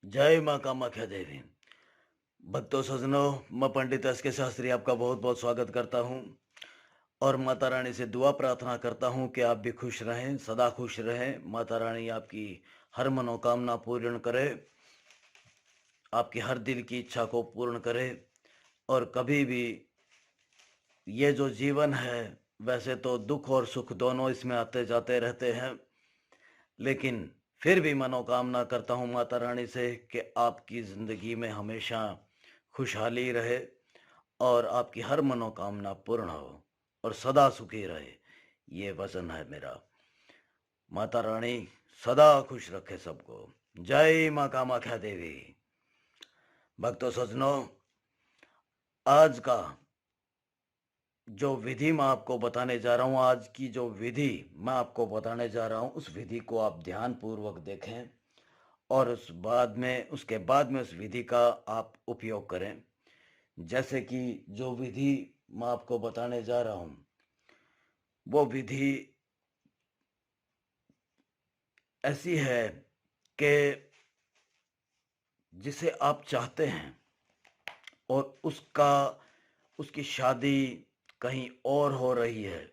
जय माँ कामाख्या देवी। भक्तों सज्जनों, मैं पंडित एस के शास्त्री आपका बहुत बहुत स्वागत करता हूँ और माता रानी से दुआ प्रार्थना करता हूँ कि आप भी खुश रहें, सदा खुश रहें। माता रानी आपकी हर मनोकामना पूर्ण करे, आपकी हर दिल की इच्छा को पूर्ण करे। और कभी भी ये जो जीवन है, वैसे तो दुख और सुख दोनों इसमें आते जाते रहते हैं, लेकिन फिर भी मनोकामना करता हूँ माता रानी से कि आपकी ज़िंदगी में हमेशा खुशहाली रहे और आपकी हर मनोकामना पूर्ण हो और सदा सुखी रहे। ये वचन है मेरा। माता रानी सदा खुश रखे सबको। जय माँ कामाख्या देवी। भक्तों सज्जनों, आज का जो विधि मैं आपको बताने जा रहा हूँ, आज की जो विधि मैं आपको बताने जा रहा हूँ, उस विधि को आप ध्यान पूर्वक देखें और उसके बाद में उस विधि का आप उपयोग करें। जैसे कि जो विधि मैं आपको बताने जा रहा हूँ, वो विधि ऐसी है कि जिसे आप चाहते हैं और उसकी शादी कहीं और हो रही है,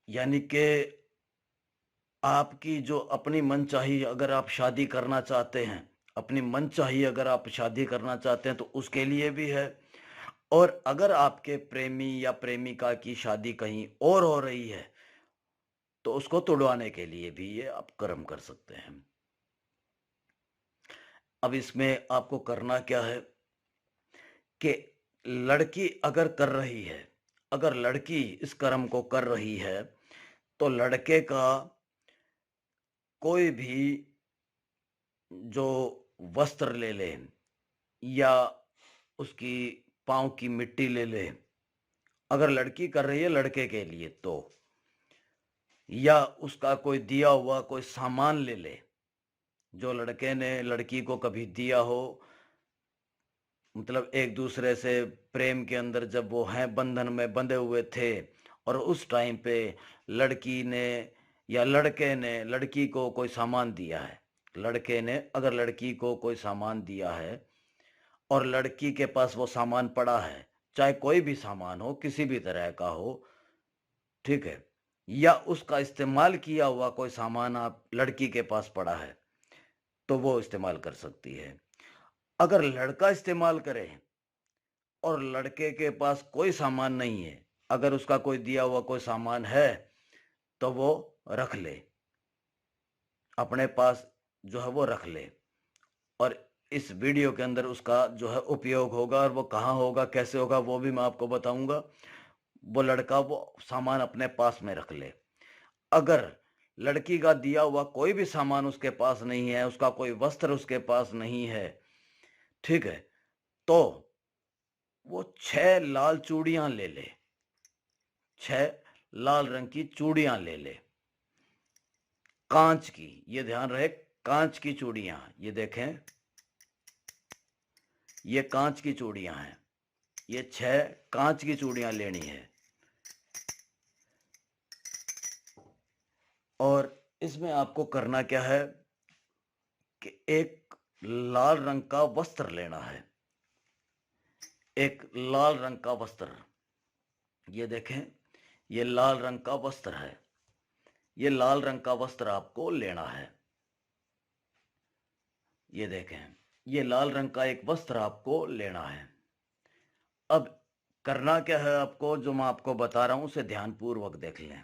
यानी कि आपकी जो अपनी मनचाही अगर आप शादी करना चाहते हैं, अपनी मनचाही अगर आप शादी करना चाहते हैं तो उसके लिए भी है। और अगर आपके प्रेमी या प्रेमिका की शादी कहीं और हो रही है तो उसको तुड़वाने के लिए भी ये आप कर्म कर सकते हैं। अब इसमें आपको करना क्या है कि लड़की अगर कर रही है, अगर लड़की इस कर्म को कर रही है तो लड़के का कोई भी जो वस्त्र ले ले या उसकी पाँव की मिट्टी ले ले, अगर लड़की कर रही है लड़के के लिए तो, या उसका कोई दिया हुआ कोई सामान ले ले जो लड़के ने लड़की को कभी दिया हो। मतलब एक दूसरे से प्रेम के अंदर जब वो हैं बंधन में बंधे हुए थे और उस टाइम पे लड़की ने या लड़के ने लड़की को कोई सामान दिया है, लड़के ने अगर लड़की को कोई सामान दिया है और लड़की के पास वो सामान पड़ा है, चाहे कोई भी सामान हो, किसी भी तरह का हो, ठीक है, या उसका इस्तेमाल किया हुआ कोई सामान आप लड़की के पास पड़ा है तो वो इस्तेमाल कर सकती है। अगर लड़का इस्तेमाल करे और लड़के के पास कोई सामान नहीं है, अगर उसका कोई दिया हुआ कोई सामान है तो वो रख ले, अपने पास जो है वो रख ले। और इस वीडियो के अंदर उसका जो है उपयोग होगा और वो कहाँ होगा, कैसे होगा, वो भी मैं आपको बताऊंगा। वो लड़का वो सामान अपने पास में रख ले। अगर लड़की का दिया हुआ कोई भी सामान उसके पास नहीं है, उसका कोई वस्त्र उसके पास नहीं है, ठीक है, तो वो 6 लाल चूड़ियां ले ले, 6 लाल रंग की चूड़ियां ले ले, कांच की, ये ध्यान रहे, कांच की चूड़ियां। ये देखें, ये कांच की चूड़ियां हैं, ये 6 कांच की चूड़ियां लेनी है। और इसमें आपको करना क्या है कि एक लाल रंग का वस्त्र लेना है, एक लाल रंग का वस्त्र। ये देखें, ये लाल रंग का वस्त्र है, ये लाल रंग का वस्त्र आपको लेना है। ये देखें, ये लाल रंग का एक वस्त्र आपको लेना है। अब करना क्या है आपको, जो मैं आपको बता रहा हूं उसे ध्यानपूर्वक देख लें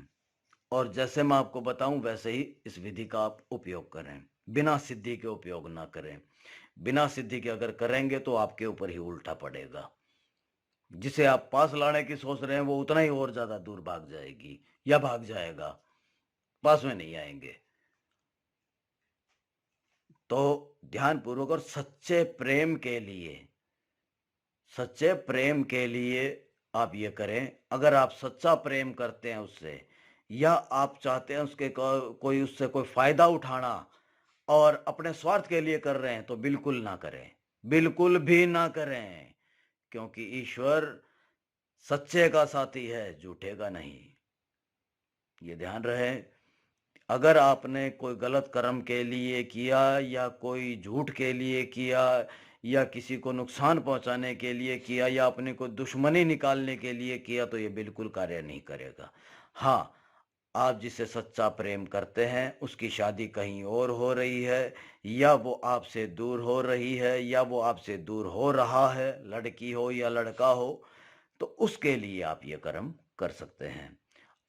और जैसे मैं आपको बताऊं वैसे ही इस विधि का आप उपयोग करें, बिना सिद्धि के उपयोग ना करें। बिना सिद्धि के अगर करेंगे तो आपके ऊपर ही उल्टा पड़ेगा। जिसे आप पास लाने की सोच रहे हैं वो उतना ही और ज्यादा दूर भाग जाएगी या भाग जाएगा, पास में नहीं आएंगे। तो ध्यानपूर्वक और सच्चे प्रेम के लिए, सच्चे प्रेम के लिए आप ये करें। अगर आप सच्चा प्रेम करते हैं उससे, या आप चाहते हैं उसके कोई उससे कोई फायदा उठाना और अपने स्वार्थ के लिए कर रहे हैं तो बिल्कुल ना करें, बिल्कुल भी ना करें, क्योंकि ईश्वर सच्चे का साथी है, झूठे का नहीं। ये ध्यान रहे। अगर आपने कोई गलत कर्म के लिए किया या कोई झूठ के लिए किया या किसी को नुकसान पहुंचाने के लिए किया या अपने को दुश्मनी निकालने के लिए किया तो ये बिल्कुल कार्य नहीं करेगा। हाँ, आप जिसे सच्चा प्रेम करते हैं उसकी शादी कहीं और हो रही है, या वो आपसे दूर हो रही है, या वो आपसे दूर हो रहा है, लड़की हो या लड़का हो, तो उसके लिए आप ये कर्म कर सकते हैं।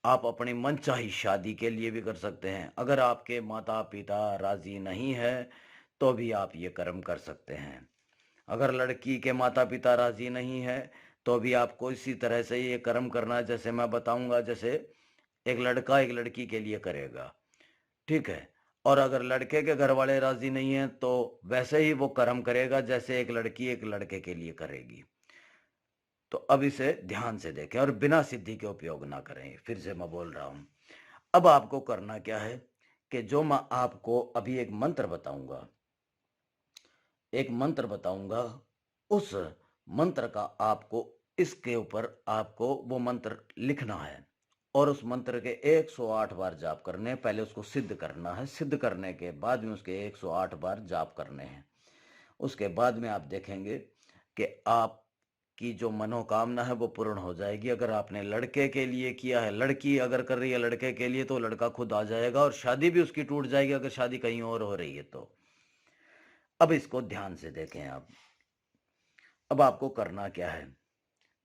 आप अपनी मनचाही शादी के लिए भी कर सकते हैं। अगर आपके माता पिता राजी नहीं है तो भी आप ये कर्म कर सकते हैं। अगर लड़की के माता पिता राजी नहीं है तो भी आपको इसी तरह से ये कर्म करना है जैसे मैं बताऊंगा। जैसे एक लड़का एक लड़की के लिए करेगा, ठीक है, और अगर लड़के के घर वाले राजी नहीं है तो वैसे ही वो कर्म करेगा जैसे एक लड़की एक लड़के के लिए करेगी। तो अब इसे ध्यान से देखें और बिना सिद्धि के उपयोग ना करें। फिर से मैं बोल रहा हूं, अब आपको करना क्या है कि जो मैं आपको अभी एक मंत्र बताऊंगा, उस मंत्र का आपको इसके ऊपर आपको वो मंत्र लिखना है और उस मंत्र के 108 बार जाप करने हैं। पहले उसको सिद्ध करना है, सिद्ध करने के बाद में उसके 108 बार जाप करने हैं। उसके बाद में आप देखेंगे कि आपकी जो मनोकामना है वो पूर्ण हो जाएगी। अगर आपने लड़के के लिए किया है, लड़की अगर कर रही है लड़के के लिए, तो लड़का खुद आ जाएगा और शादी भी उसकी टूट जाएगी अगर शादी कहीं और हो रही है तो। अब इसको ध्यान से देखें आप। अब आपको करना क्या है,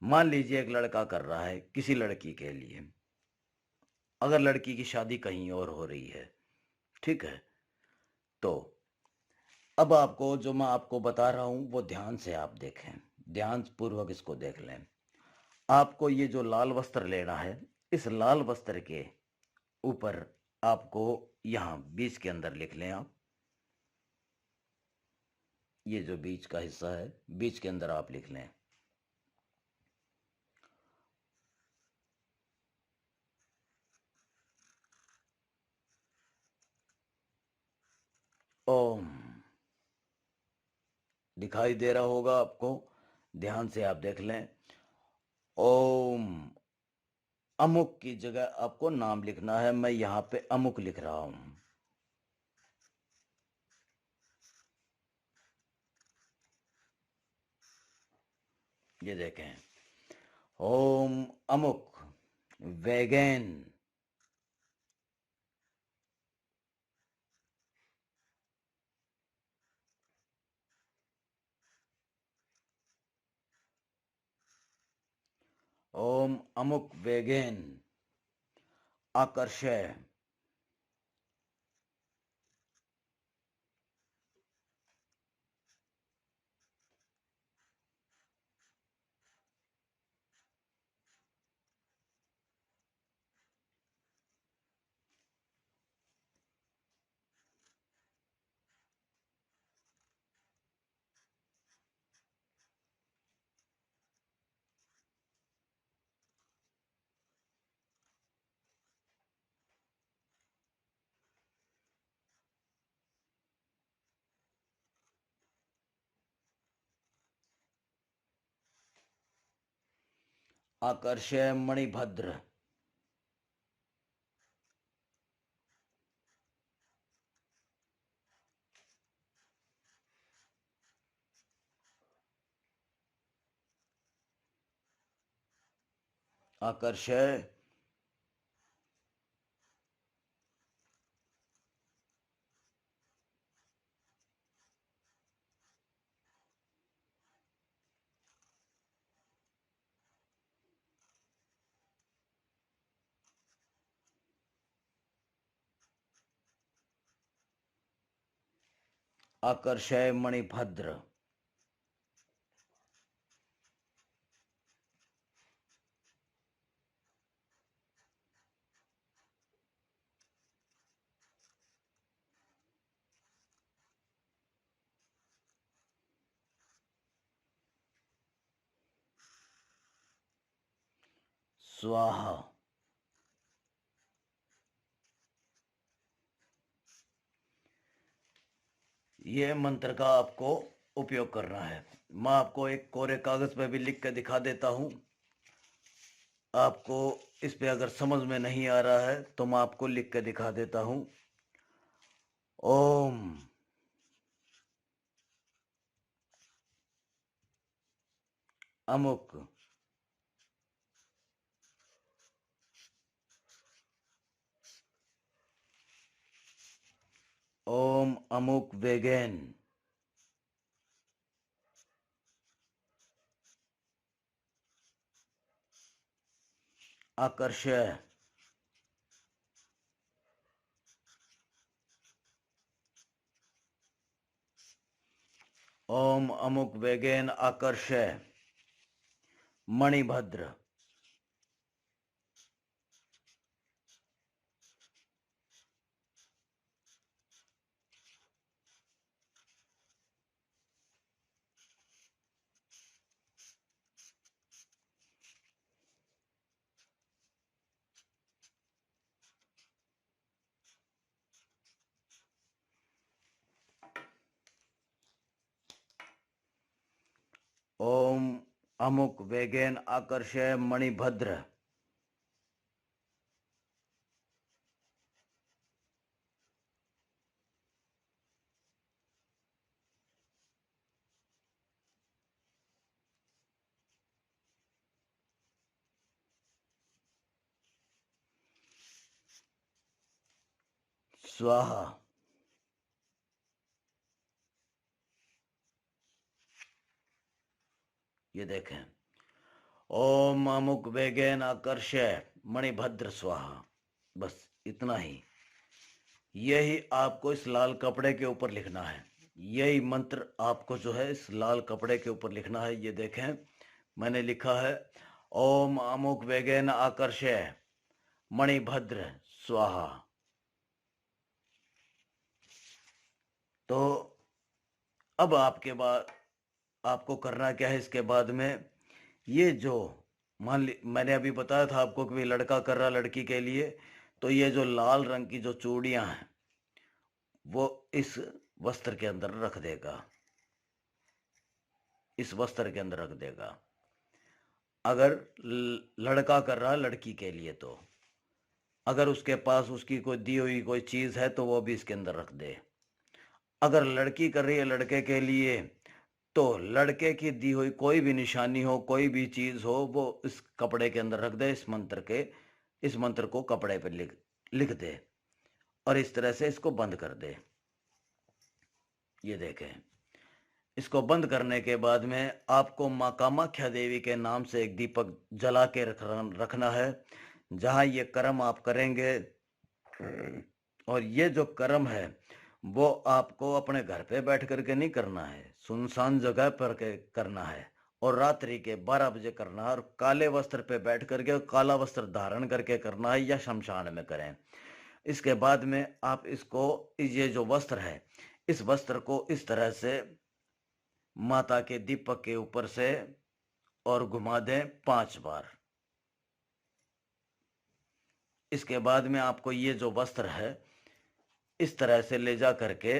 मान लीजिए एक लड़का कर रहा है किसी लड़की के लिए, अगर लड़की की शादी कहीं और हो रही है, ठीक है, तो अब आपको जो मैं आपको बता रहा हूं वो ध्यान से आप देखें, ध्यान पूर्वक इसको देख लें। आपको ये जो लाल वस्त्र लेना है, इस लाल वस्त्र के ऊपर आपको यहां बीच के अंदर लिख लें आप, ये जो बीच का हिस्सा है बीच के अंदर आप लिख लें ओम। दिखाई दे रहा होगा आपको, ध्यान से आप देख लें। ओम। अमुक की जगह आपको नाम लिखना है, मैं यहां पे अमुक लिख रहा हूं। ये देखें, ओम अमुक वैगन। ओम अमुक वैगन आकर्षय। आकर्षय मणिभद्र। आकर्षय आकर्षय मणिभद्र। स्वाहा। ये मंत्र का आपको उपयोग करना है। मैं आपको एक कोरे कागज पे भी लिख के दिखा देता हूं। आपको इस पे अगर समझ में नहीं आ रहा है तो मैं आपको लिख के दिखा देता हूं। ओम अमुक ओम अमुक वेगेन आकर्षय ओम अमुक वेगेन आकर्षय मणिभद्र ओम अमुक वेगेन आकर्षय मणिभद्र स्वाहा। ये देखें, ओम अमुक वेगेन आकर्षय मणिभद्र स्वाहा। बस इतना ही। यही आपको इस लाल कपड़े के ऊपर लिखना है। यही मंत्र आपको जो है इस लाल कपड़े के ऊपर लिखना है। ये देखें, मैंने लिखा है ओम अमुक वेगेन आकर्षय मणिभद्र स्वाहा। तो अब आपके बाद आपको करना क्या है इसके बाद में, ये जो मैंने अभी बताया था आपको कि लड़का कर रहा लड़की के लिए, तो ये जो लाल रंग की जो चूड़ियां हैं वो इस वस्त्र के अंदर रख देगा। इस वस्त्र के अंदर रख देगा। अगर लड़का कर रहा है लड़की के लिए, तो अगर उसके पास उसकी कोई दी हुई कोई चीज है तो वो भी इसके अंदर रख दे। अगर लड़की कर रही है लड़के के लिए, तो लड़के की दी हुई कोई भी निशानी हो, कोई भी चीज हो, वो इस कपड़े के अंदर रख दे। इस मंत्र को कपड़े पर लिख दे और इस तरह से इसको बंद कर दे। ये देखें, इसको बंद करने के बाद में आपको माँ कामाख्या देवी के नाम से एक दीपक जला के रखना है जहां ये कर्म आप करेंगे। और ये जो कर्म है वो आपको अपने घर पे बैठ करके नहीं करना है, सुनसान जगह पर के करना है और रात्रि के 12 बजे करना है और काले वस्त्र पे बैठ करके, काला वस्त्र धारण करके करना है या शमशान में करें। इसके बाद में आप इसको, ये जो वस्त्र है, इस वस्त्र को इस तरह से माता के दीपक के ऊपर से और घुमा दें 5 बार। इसके बाद में आपको ये जो वस्त्र है इस तरह से ले जा करके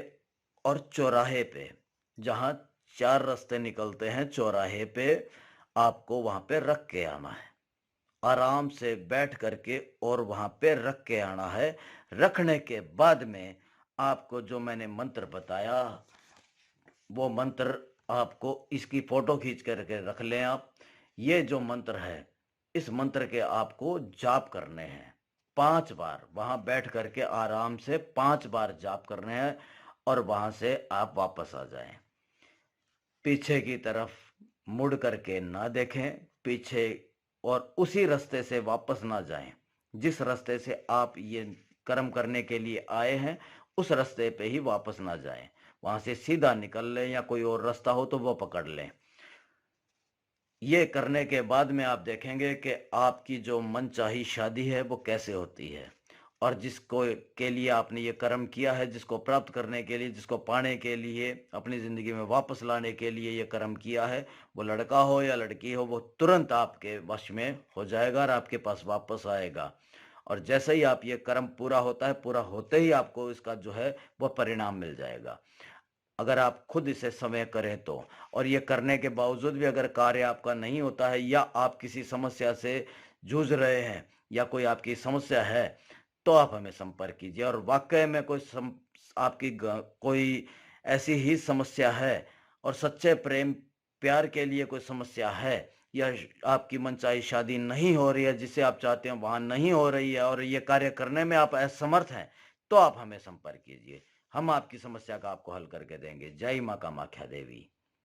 और चौराहे पे, जहां 4 रास्ते निकलते हैं, चौराहे पे आपको वहां पे रख के आना है। आराम से बैठ करके और वहां पे रख के आना है। रखने के बाद में आपको जो मैंने मंत्र बताया वो मंत्र आपको, इसकी फोटो खींच करके रख लें आप। ये जो मंत्र है इस मंत्र के आपको जाप करने हैं 5 बार। वहां बैठ करके आराम से 5 बार जाप करने हैं और वहां से आप वापस आ जाएं। पीछे की तरफ मुड़ करके ना देखें पीछे, और उसी रास्ते से वापस ना जाएं। जिस रास्ते से आप ये कर्म करने के लिए आए हैं उस रास्ते पे ही वापस ना जाएं। वहां से सीधा निकल लें या कोई और रास्ता हो तो वो पकड़ लें। ये करने के बाद में आप देखेंगे कि आपकी जो मनचाही शादी है वो कैसे होती है। और जिसको के लिए आपने ये कर्म किया है, जिसको प्राप्त करने के लिए, जिसको पाने के लिए, अपनी जिंदगी में वापस लाने के लिए ये कर्म किया है, वो लड़का हो या लड़की हो, वो तुरंत आपके वश में हो जाएगा और आपके पास वापस आएगा। और जैसे ही आप ये कर्म पूरा होता है, पूरा होते ही आपको इसका जो है वो परिणाम मिल जाएगा, अगर आप खुद इसे समय करें तो। और ये करने के बावजूद भी अगर कार्य आपका नहीं होता है या आप किसी समस्या से जूझ रहे हैं या कोई आपकी समस्या है, तो आप हमें संपर्क कीजिए। और वाक़ई में आपकी कोई ऐसी ही समस्या है और सच्चे प्रेम प्यार के लिए कोई समस्या है, या आपकी मनचाही शादी नहीं हो रही है, जिसे आप चाहते हैं वहाँ नहीं हो रही है और ये कार्य करने में आप असमर्थ हैं, तो आप हमें संपर्क कीजिए। हम आपकी समस्या का आपको हल करके देंगे। जय माँ कामाख्या देवी।